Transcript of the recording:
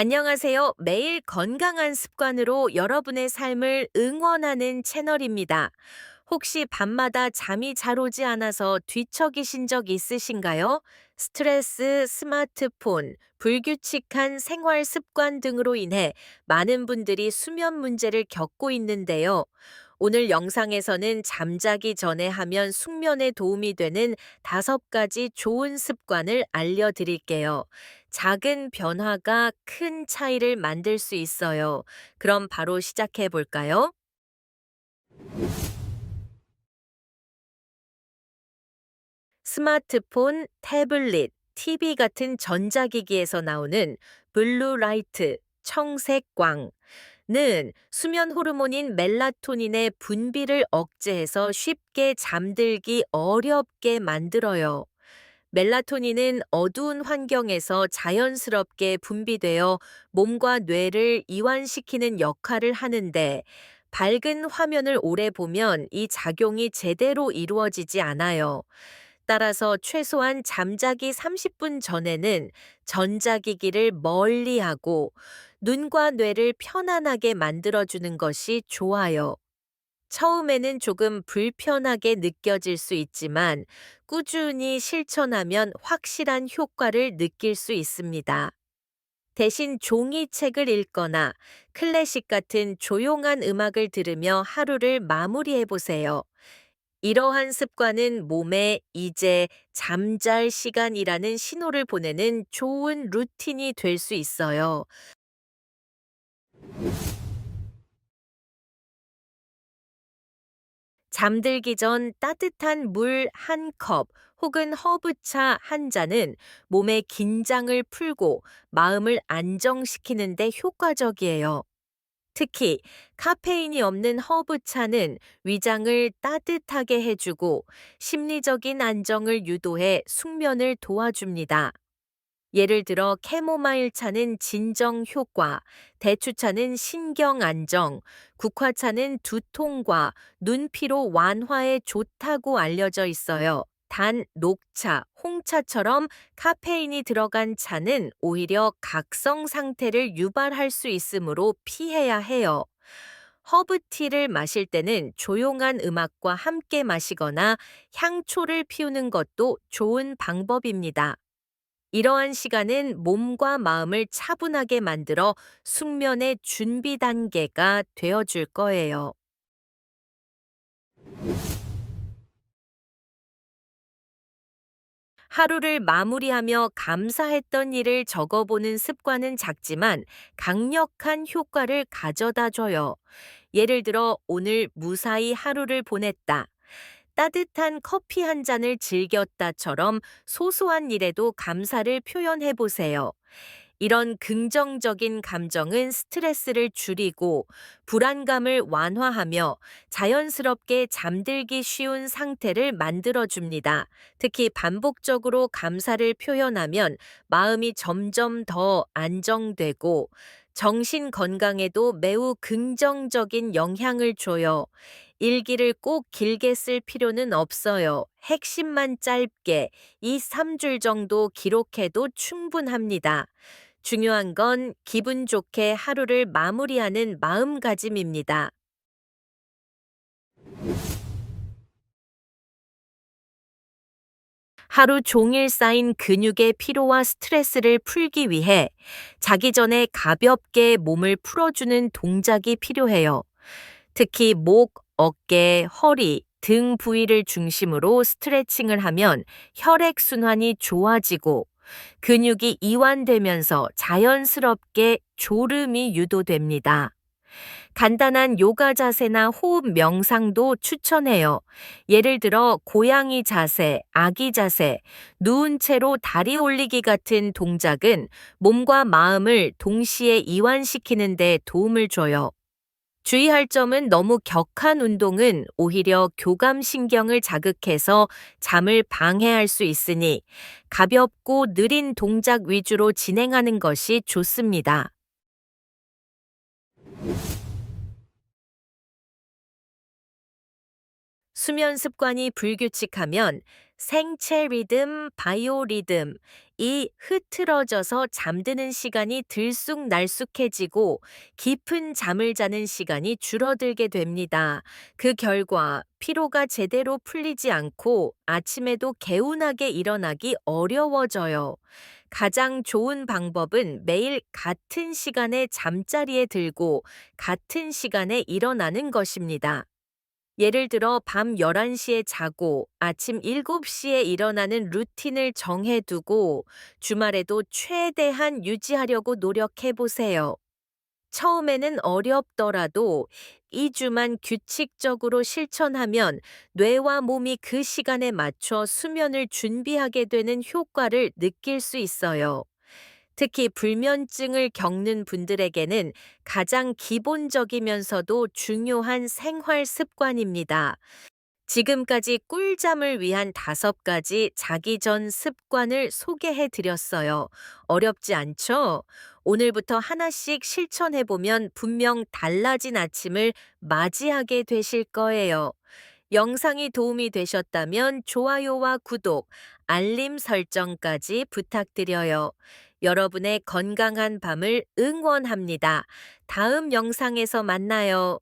안녕하세요. 매일 건강한 습관으로 여러분의 삶을 응원하는 채널입니다. 혹시 밤마다 잠이 잘 오지 않아서 뒤척이신 적 있으신가요? 스트레스, 스마트폰, 불규칙한 생활 습관 등으로 인해 많은 분들이 수면 문제를 겪고 있는데요. 오늘 영상에서는 잠자기 전에 하면 숙면에 도움이 되는 5가지 좋은 습관을 알려드릴게요. 작은 변화가 큰 차이를 만들 수 있어요. 그럼 바로 시작해 볼까요? 스마트폰, 태블릿, TV 같은 전자기기에서 나오는 블루라이트, 청색광, 는 수면 호르몬인 멜라토닌의 분비를 억제해서 쉽게 잠들기 어렵게 만들어요. 멜라토닌은 어두운 환경에서 자연스럽게 분비되어 몸과 뇌를 이완시키는 역할을 하는데, 밝은 화면을 오래 보면 이 작용이 제대로 이루어지지 않아요. 따라서 최소한 잠자기 30분 전에는 전자기기를 멀리하고 눈과 뇌를 편안하게 만들어주는 것이 좋아요. 처음에는 조금 불편하게 느껴질 수 있지만 꾸준히 실천하면 확실한 효과를 느낄 수 있습니다. 대신 종이책을 읽거나 클래식 같은 조용한 음악을 들으며 하루를 마무리해 보세요. 이러한 습관은 몸에 이제 잠잘 시간이라는 신호를 보내는 좋은 루틴이 될 수 있어요. 잠들기 전 따뜻한 물 한 컵 혹은 허브차 한 잔은 몸의 긴장을 풀고 마음을 안정시키는 데 효과적이에요. 특히 카페인이 없는 허브차는 위장을 따뜻하게 해주고 심리적인 안정을 유도해 숙면을 도와줍니다. 예를 들어 캐모마일 차는 진정 효과, 대추차는 신경 안정, 국화차는 두통과 눈피로 완화에 좋다고 알려져 있어요. 단, 녹차, 홍차처럼 카페인이 들어간 차는 오히려 각성 상태를 유발할 수 있으므로 피해야 해요. 허브티를 마실 때는 조용한 음악과 함께 마시거나 향초를 피우는 것도 좋은 방법입니다. 이러한 시간은 몸과 마음을 차분하게 만들어 숙면의 준비 단계가 되어줄 거예요. 하루를 마무리하며 감사했던 일을 적어보는 습관은 작지만 강력한 효과를 가져다 줘요. 예를 들어 오늘 무사히 하루를 보냈다. 따뜻한 커피 한 잔을 즐겼다처럼 소소한 일에도 감사를 표현해 보세요. 이런 긍정적인 감정은 스트레스를 줄이고 불안감을 완화하며 자연스럽게 잠들기 쉬운 상태를 만들어줍니다. 특히 반복적으로 감사를 표현하면 마음이 점점 더 안정되고 정신 건강에도 매우 긍정적인 영향을 줘요. 일기를 꼭 길게 쓸 필요는 없어요. 핵심만 짧게 2, 3줄 정도 기록해도 충분합니다. 중요한 건 기분 좋게 하루를 마무리하는 마음가짐입니다. 하루 종일 쌓인 근육의 피로와 스트레스를 풀기 위해 자기 전에 가볍게 몸을 풀어주는 동작이 필요해요. 특히 목, 어깨, 허리, 등 부위를 중심으로 스트레칭을 하면 혈액순환이 좋아지고 근육이 이완되면서 자연스럽게 졸음이 유도됩니다. 간단한 요가 자세나 호흡 명상도 추천해요. 예를 들어 고양이 자세, 아기 자세, 누운 채로 다리 올리기 같은 동작은 몸과 마음을 동시에 이완시키는 데 도움을 줘요. 주의할 점은 너무 격한 운동은 오히려 교감신경을 자극해서 잠을 방해할 수 있으니 가볍고 느린 동작 위주로 진행하는 것이 좋습니다. 수면 습관이 불규칙하면 생체 리듬, 바이오 리듬, 이 흐트러져서 잠드는 시간이 들쑥날쑥해지고 깊은 잠을 자는 시간이 줄어들게 됩니다. 그 결과 피로가 제대로 풀리지 않고 아침에도 개운하게 일어나기 어려워져요. 가장 좋은 방법은 매일 같은 시간에 잠자리에 들고 같은 시간에 일어나는 것입니다. 예를 들어 밤 11시에 자고 아침 7시에 일어나는 루틴을 정해두고 주말에도 최대한 유지하려고 노력해 보세요. 처음에는 어렵더라도 2주만 규칙적으로 실천하면 뇌와 몸이 그 시간에 맞춰 수면을 준비하게 되는 효과를 느낄 수 있어요. 특히 불면증을 겪는 분들에게는 가장 기본적이면서도 중요한 생활 습관입니다. 지금까지 꿀잠을 위한 5가지 자기 전 습관을 소개해 드렸어요. 어렵지 않죠? 오늘부터 하나씩 실천해 보면 분명 달라진 아침을 맞이하게 되실 거예요. 영상이 도움이 되셨다면 좋아요와 구독, 알림 설정까지 부탁드려요. 여러분의 건강한 밤을 응원합니다. 다음 영상에서 만나요.